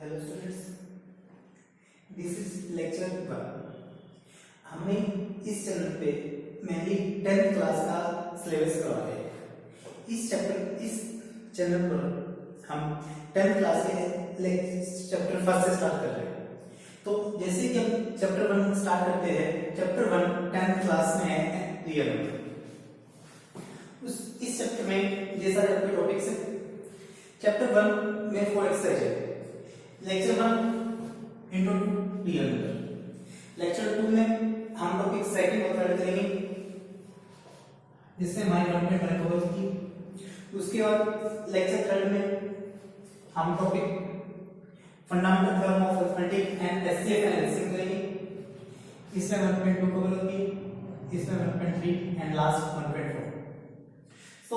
Hello students, this is lecture 1। हमने इस channel पे मेनली 10th क्लास का सिलेबस करवा रहे हैं। इस चैनल पर हम 10th क्लास के चैप्टर 1 से स्टार्ट कर रहे हैं। तो जैसे कि हम चैप्टर 1 स्टार्ट करते हैं, चैप्टर 1 10th क्लास में है रियल नंबर। इस चैप्टर में जैसा आपके टॉपिक्स है, चैप्टर 1 में 4 एक्सरसाइज है। Lecture 1 intro to real number. Lecture 2 में हम टॉपिक सेकंड और थर्ड करेंगे, जिसमें हमारी कंटेंट कवर की। उसके बाद लेक्चर 3 में हम topic fundamental theorem of arithmetic and HCF analysis करेंगे। इसमें 1.2 कवर होगी, इसमें 1.3 एंड लास्ट 1.4। सो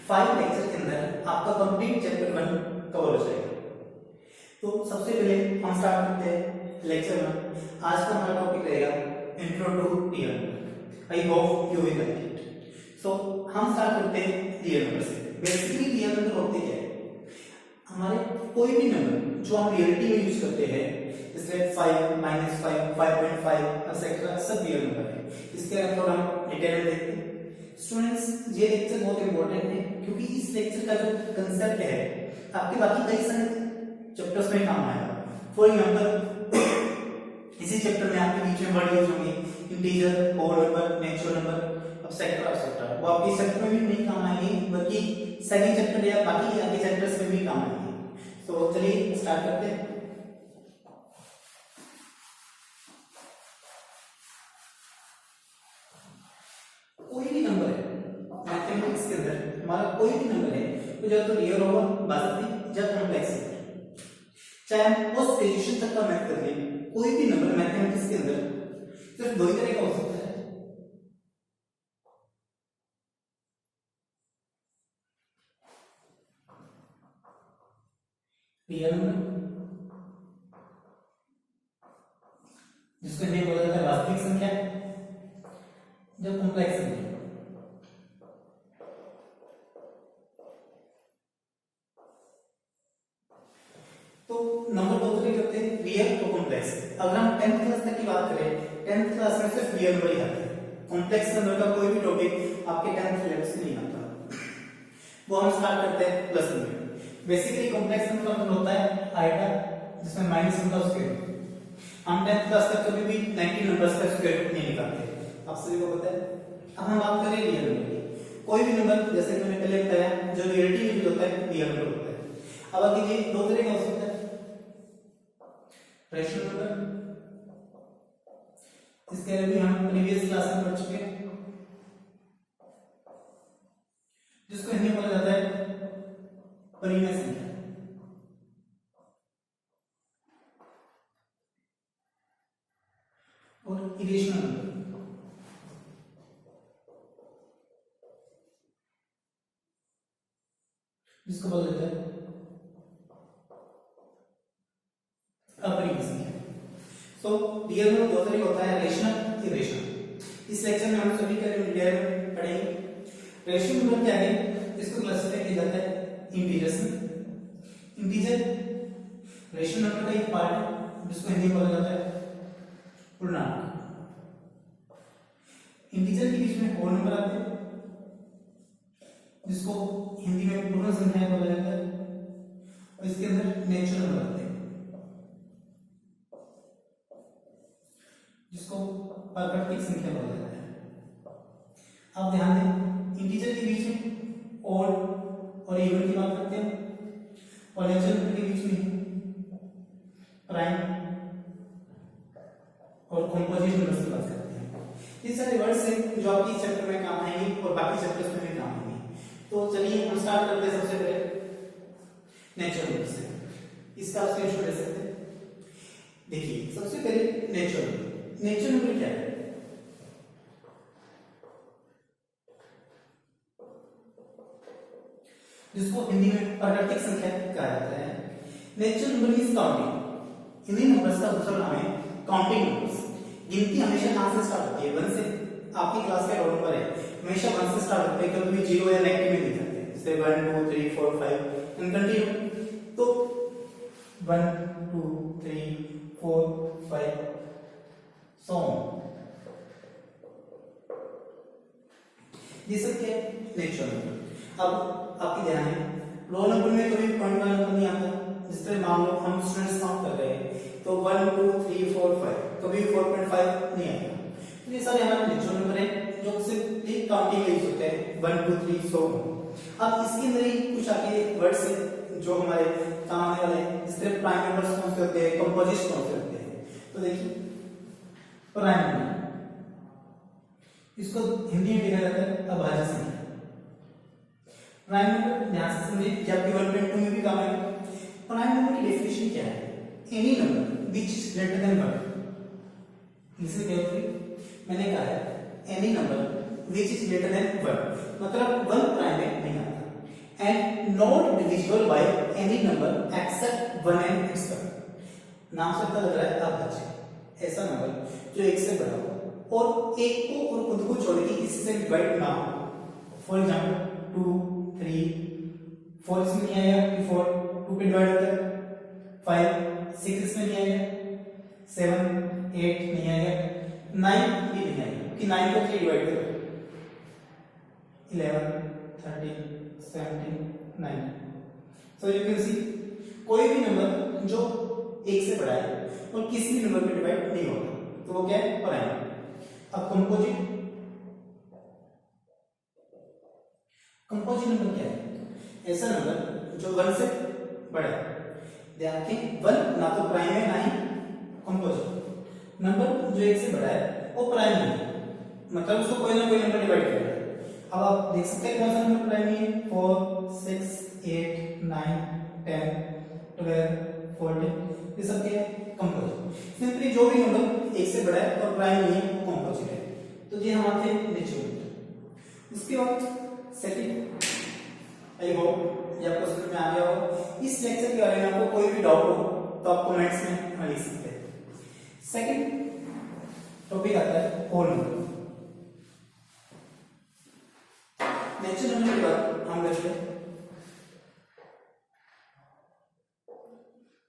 5 लेक्चर के अंदर आपका कंप्लीट चैप्टर 1 कवर हो जाएगा। तो सबसे पहले हम स्टार्ट करते हैं लेक्चर 1। आज का हमारा टॉपिक रहेगा intro to real number. I hope you will like it. So हम स्टार्ट करते हैं रियल नंबर से। बेसिकली रियल नंबर होते क्या है? हमारे कोई भी नंबर जो हम रियलिटी में यूज करते हैं, जैसे 5, -5, 5.5 एक्सेट्रा, सब रियल नंबर है। इसके बारे में हम डिटेल में देखते हैं। स्टूडेंट्स, ये लेक्चर बहुत इंपॉर्टेंट है क्योंकि इस लेक्चर का जो कंसेप्ट है आपके बाकी कई सारे चैप्टर्स में काम आएगा। फॉर एग्जांपल, इसी चैप्टर में आपके बीच में वर्ड यूज होंगे, integer, whole number, natural number, etcetera etcetera. वो आपके चैप्टर में भी नहीं काम आएंगे, बल्कि सेकंड चैप्टर या बाकी आगे चैप्टर्स में भी काम आएंगे। तो चलिए स्टार्ट करते हैं। कोई भी नंबर है मैथमेटिक्स के अंदर, हमारा कोई भी नंबर है तो जब तो रियल होगा, वास्तविक, जब कॉम्प्लेक्स है। चाहे हम पोस्ट ग्रेजुएशन तक का मैथ कर लें, कोई भी नंबर मैथमेटिक्स के अंदर सिर्फ दो ही तरह का हो सकता है। रियल नंबर, जिसको हिंदी में बोला जाता है वास्तविक संख्या, जब कॉम्प्लेक्स संख्या। तो नंबर दो तरह के होते हैं, रियल और कॉम्प्लेक्स। अगर हम 10th क्लास तक की बात करें, 10th क्लास में सिर्फ रियल नंबर ही आते हैं। कॉम्प्लेक्स नंबर का कोई भी टॉपिक आपके 10th सिलेबस में नहीं आता। वो हम स्टार्ट करते हैं प्लस में। बेसिकली कॉम्प्लेक्स नंबर का मतलब होता है आइटा, जिसमें माइनस का स्क्वायर। हम 10th क्लास तक कभी भी 90 नंबर्स का स्क्वायर रूट नहीं निकालते, आप सभी को पता है। अब हम बात करें रियल नंबर की। कोई भी नंबर, जैसे मैंने पहले बताया, जो रियलिटी में भी होता है, रियल नंबर होता है। अब आगे ये दो तरह का हो सकता है, रैशनल नंबर, इसके बारे में हम प्रीवियस क्लास में पढ़ चुके हैं, जिसको हिंदी में बोला जाता है परिमेय संख्या। और इरेशनल नंबर, जिसको बोला जाता है अपरिमेय संख्या। तो रियल नंबर दो तरह का होता है, रेशनल, इरेशनल। इस लेक्चर में हम सभी का डिटेल में पढ़ेंगे। रेशनल नंबर क्या है? इसको क्लासिफाई किया जाता है इंटीजर्स में। इंटीजर रेशनल नंबर का एक पार्ट है, जिसको हिंदी में बोला जाता है पूर्णांक। इंटीजर के बीच में होल नंबर आते हैं, जिसको हिंदी में पूर्ण संख्या बोला जाता है, और इसके अंदर नेचुरल नंबर आते हैं, जिसको प्राकृतिक संख्या बोला जाता है। आप ध्यान दें, इंटीजर के बीच में ओड और इवन की बात करते हैं, और नेचुरल नंबर के बीच में प्राइम और कंपोजिट नंबर्स की बात करते हैं। ये सारे वर्ड्स हैं जो आपकी चैप्टर में काम आएंगे और बाकी चैप्टर्स में भी काम आएंगे। तो चलिए हम स्टार्ट करते हैं सबसे पहले नेचुरल नंबर से। इसका आप स्क्रीनशॉट ले सकते हैं। देखिए, सबसे पहले नेचुरल नंबर क्या है? जिसको हिंदी में प्राकृतिक संख्या कहा जाता है। Natural number is counting. इन्हीं नंबर्स का दूसरा नाम है काउंटिंग नंबर्स। गिनती हमेशा कहां से स्टार्ट होती है? 1 से। आपकी क्लास का रोल नंबर है, हमेशा 1 से स्टार्ट होता है, कभी भी 0 या नेगेटिव में नहीं जाते। जैसे 1 2 3 4 5 एंड कंटिन्यू। तो 1 2 3 4 5 so ये सब क्या है? Natural number. अब आपकी ध्यान है रोल नंबर में कभी पॉइंट वाला नंबर नहीं आता। जिस तरह मान लो हम स्टूडेंट्स काउंट कर रहे हैं तो 1 2 3 4 5 कभी 4.5 नहीं आएगा। तो ये सारे हमारे नेचुरल नंबर हैं जो सिर्फ एक काउंटिंग के लिए होते हैं 1 2 3 सो। अब इसके अंदर ही कुछ आगे वर्ड्स हैं जो हमारे काम आने वाले हैं। इस तरह प्राइम नंबर्स कौन से होते हैं, कंपोजिट्स कौन से होते हैं। तो देखिए प्राइम नंबर इसको हिंदी में लिखा जाता है अभाज्य संख्या। प्राइम नंबर ध्यान से समझिए जबकि 1.2 में भी काम आएगा। प्राइम नंबर की डेफिनेशन क्या है? Any number which is greater than 1। इसे क्या होती है? मैंने कहा है any number which is greater than 1 मतलब 1 प्राइम में नहीं आता and not divisible by any number except 1 and its square. नाम से पता लग रहा है अभाज्य ऐसा नंबर जो एक से बड़ा हो और एक को और खुद को छोड़ के किसी से डिवाइड ना हो। फॉर एग्जांपल 2 3 4 इसमें नहीं आएगा कि 4 2 पे डिवाइड होता है। 5 6 इसमें नहीं आएगा। 7 8 नहीं आएगा। 9 भी नहीं आएगा कि 9 को 3 डिवाइड करो। 11 13 17 9 सो यू कैन सी कोई भी नंबर जो एक से बड़ा है और किसी भी नंबर पे डिवाइड नहीं होता तो वो क्या है? प्राइम। अब कंपोजिट नंबर क्या है? ऐसा नंबर जो 1 से बड़ा है। ध्यान रखें 1 ना तो प्राइम है ना ही कंपोजिट। नंबर जो एक से बड़ा है वो प्राइम नहीं है मतलब उसको कोई ना कोई नंबर डिवाइड कर रहा है। अब आप देख सकते हैं कौन सा नंबर प्राइम है? 4 6 8 9 10 12 14 ये सब क्या है? कंपोजिट। सिंपली जो भी नंबर एक से बड़ा है और प्राइम नहीं है वो कंपोजिट है। तो ये हमारे नेचुरल। उसके बाद सेकंड आई होप ये आपको समझ में आ गया हो। इस लेक्चर के बारे में आपको कोई भी डाउट हो तो आप कमेंट्स में लिख सकते हैं। सेकंड टॉपिक आता है होल नंबर। नेचुरल नंबर के बाद हम करते हैं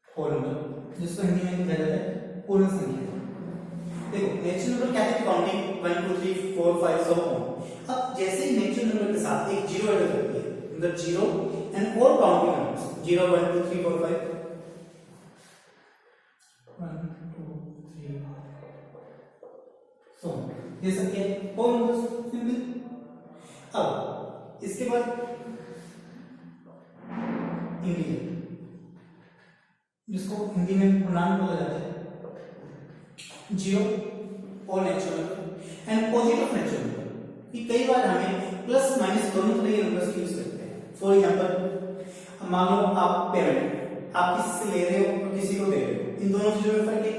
होल नंबर जिसको हिंदी में कहा जाता है पूर्ण संख्या। देखो नेचुरल नंबर क्या है? Counting 1 2 3 4 5 so on. अब जैसे ही नेचुरल नंबर के साथ एक जीरो ऐड होती है मतलब जीरो एंड और काउंटिंग नंबर्स 0 1 2 3 4 5 1 2 3 सो ये सब क्या है? Whole numbers simple. अब इसके बाद इंटीजर जिसको हिंदी में पूर्णांक बोला जाता है। जीरो और natural and positive of natural कि कई बार हमें प्लस माइनस दोनों तरह के नंबर्स यूज करते हैं। फॉर एग्जांपल मान लो आप पेमेंट आप किसी से ले रहे हो और किसी को दे रहे हो, इन दोनों चीजों में फर्क है।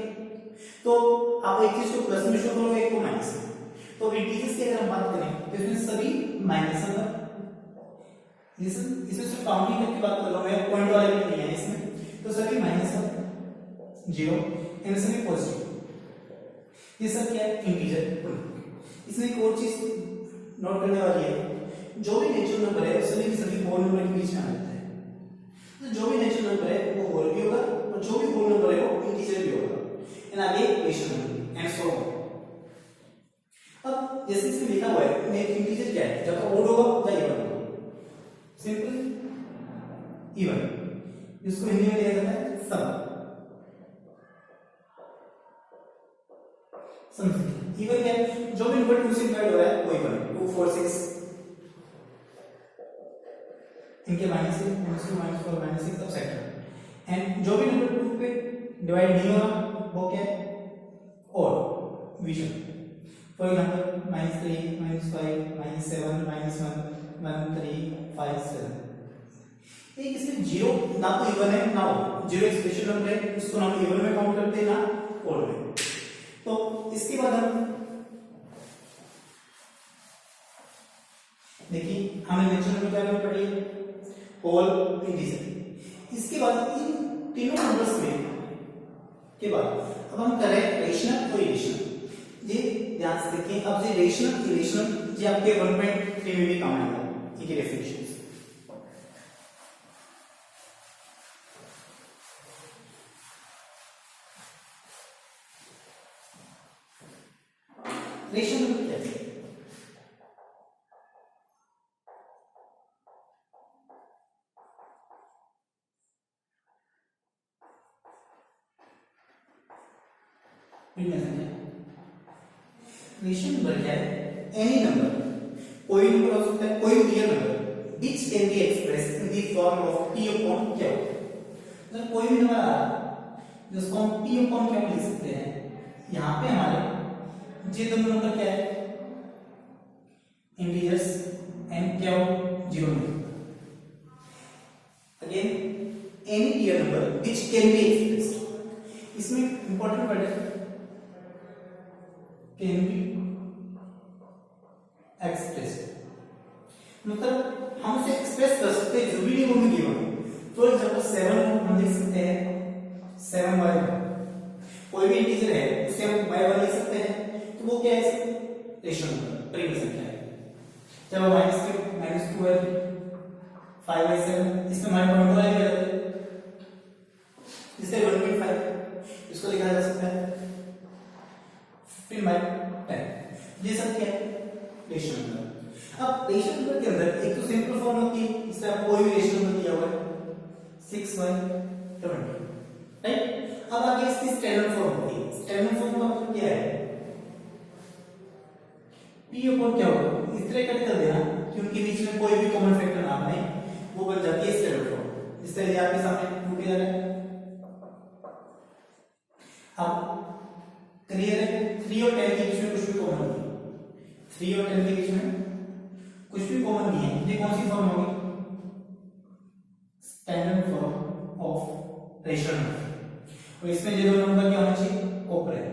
तो आप एक चीज को प्लस में शो करोगे एक को माइनस में। तो इंटीजर्स की अगर हम बात करें तो इसमें सभी माइनस नंबर इसमें सिर्फ काउंटिंग करके बात कर रहा हूं मैं, पॉइंट वाले भी नहीं है इसमें। तो सभी माइनस है जीरो एंड सभी पॉजिटिव। ये सब क्या है? इंटीजर। इसमें एक और चीज नोट करने वाली है, जो भी नेचुरल नंबर है सभी के सभी होल नंबर के बीच में आ जाता है। तो जो भी नेचुरल नंबर है वो होल भी होगा और जो भी होल नंबर है वो इंटीजर भी होगा एंड आगे rational number and so on. अब जैसे इसमें लिखा हुआ है एक इंटीजर क्या है? जब ओड होगा या इवन होगा। सिंपल इवन जिसको हिंदी में लिखा जाता है सम। इवन क्या है? जो भी नंबर 2 से डिवाइड हो रहा है वो इवन है। 2 4 6 इनके माइनस है -2 -4 -6 एक्सेट्रा। एंड जो भी नंबर 2 पे डिवाइड नहीं हो रहा वो क्या है? Odd vision. For example -3 -5 -7 -1 1 3 5 7। एक इसमें जीरो ना तो इवन है ना ऑड। जीरो एक स्पेशल नंबर है, उसको ना इवन में काउंट करते हैं ना ऑड में। तो इसके बाद हम देखिए हमने नेचुरल नंबर क्या पढ़ी है? Whole integer. इसके बाद इन तीनों नंबर्स में के बाद अब हम करें रेशनल और इरेशनल। ये ध्यान से देखिए। अब ये रेशनल इरेशनल ये आपके 1.3 में भी काम आएगा इनकी डेफिनेशंस। रेशनल नंबर क्या है? रेशनल नंबर क्या है? एनी नंबर, कोई नंबर हो सकता है, कोई real number which can be expressed in the form of p upon q। मतलब कोई भी नंबर आ रहा है जिसको हम p upon q लिख सकते हैं। यहाँ पे हमारे ये दोनों नंबर क्या है? इंटीजर्स n q 0 में। Again any real number which can be expressed, इसमें इंपॉर्टेंट वर्ड है can be expressed, मतलब हम उसे एक्सप्रेस कर सकते हैं, जरूरी नहीं वो में गिवन। फॉर एग्जांपल 7 हम लिख सकते हैं 7y, कोई भी इंटीजर है उसे हम y1 लिख सकते हैं, तो वो क्या है? रेशनल नंबर, परिमित संख्या है। जब -2 है 5y7, इसमें हमारे पॉइंट वाले क्या रहते हैं? इससे 1.5 इसको लिखा जा सकता है 15/10। ये सब क्या है? Rational number. अब रेशनल नंबर के अंदर एक तो सिंपल फॉर्म होती है, इससे आप कोई भी रेशनल नंबर दिया हुआ है 6y20, राइट। अब आगे इसकी स्टैंडर्ड फॉर्म होती है। स्टैंडर्ड फॉर्म का मतलब क्या है? p अपॉन क्या होगा? इस तरह कट कर देना कि उनके बीच में कोई भी कॉमन फैक्टर ना बने, वो बन जाती है स्टैंडर्ड फॉर्म। इस तरह आपके सामने टूट जा रहा है। अब क्लियर है? 3 और 10 के बीच में कुछ भी कॉमन नहीं है। 3 और 10 के बीच में कुछ भी कॉमन नहीं है। ये कौन सी फॉर्म होगी? Standard form of rational number. और इसमें ये दोनों नंबर क्या होना चाहिए? कोप्रेन।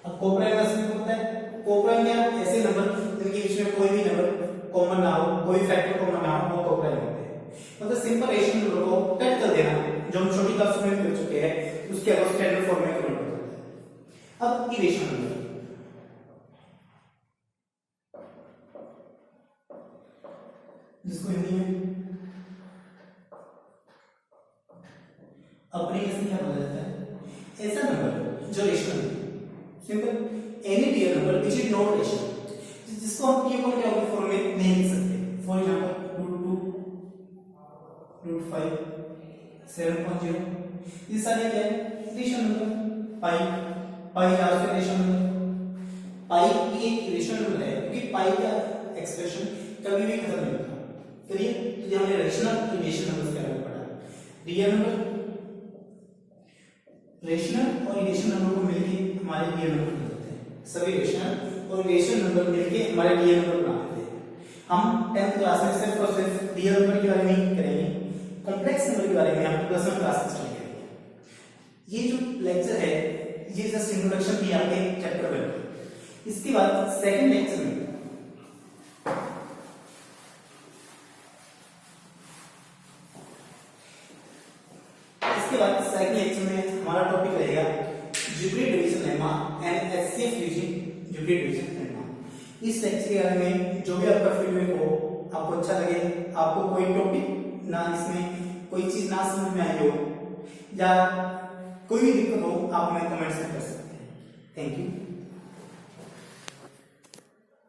अब कोप्रेन का मतलब होता है, कोप्रेन में आप ऐसे नंबर जिनके बीच में कोई भी नंबर कॉमन ना हो, कोई फैक्टर कॉमन ना हो, वो कोप्रेन होते हैं। मतलब सिंपल रेशनल नंबर को कट कर देना, जो हम छोटी क्लास में कर चुके हैं, उसके अलावा स्टैंडर्ड फॉर्म में कन्वर्ट कर देते हैं। अब इरेशनल नंबर, जिसको हिंदी में अपनी संख्या बोला जाता है, ऐसा नंबर जो रेशनल है। Simple any real number which is not rational, जिसको हम p अपॉन q फॉर्म में नहीं लिख सकते। फॉर एग्जांपल √5 7.0, ये सारे क्या है? Rational number. पाई जाते रेशनल नंबर। पाई भी एक रेशनल नंबर है, क्योंकि पाई का एक्सप्रेशन कभी भी खत्म नहीं होता। करिए तो ये हमने रेशनल इरेशनल नंबर्स के बारे में पढ़ा। रियल नंबर, रेशनल और इरेशनल नंबर को मिलके हमारे रियल नंबर बन जाते हैं। सभी रेशनल और इरेशनल नंबर मिलके हमारे रियल नंबर बना देते हैं। हम 10th क्लास में सिर्फ और सिर्फ रियल नंबर के बारे में ही करेंगे, कॉम्प्लेक्स नंबर के बारे में हम प्लस 1 क्लास में स्टडी करेंगे। ये जो लेक्चर है ये जस्ट इंट्रोडक्शन थी आपके चैप्टर 1। इसके बाद सेकंड लेक्चर में हमारा टॉपिक रहेगा Euclid division lemma and HCF using Euclid division lemma. इस लेक्चर के बारे में जो भी आपका फीडबैक हो, आपको अच्छा लगे, आपको कोई टॉपिक ना इसमें कोई चीज ना समझ में आई हो या कोई भी दिक्कत हो, आप हमें कमेंट्स में कर सकते हैं। Thank you.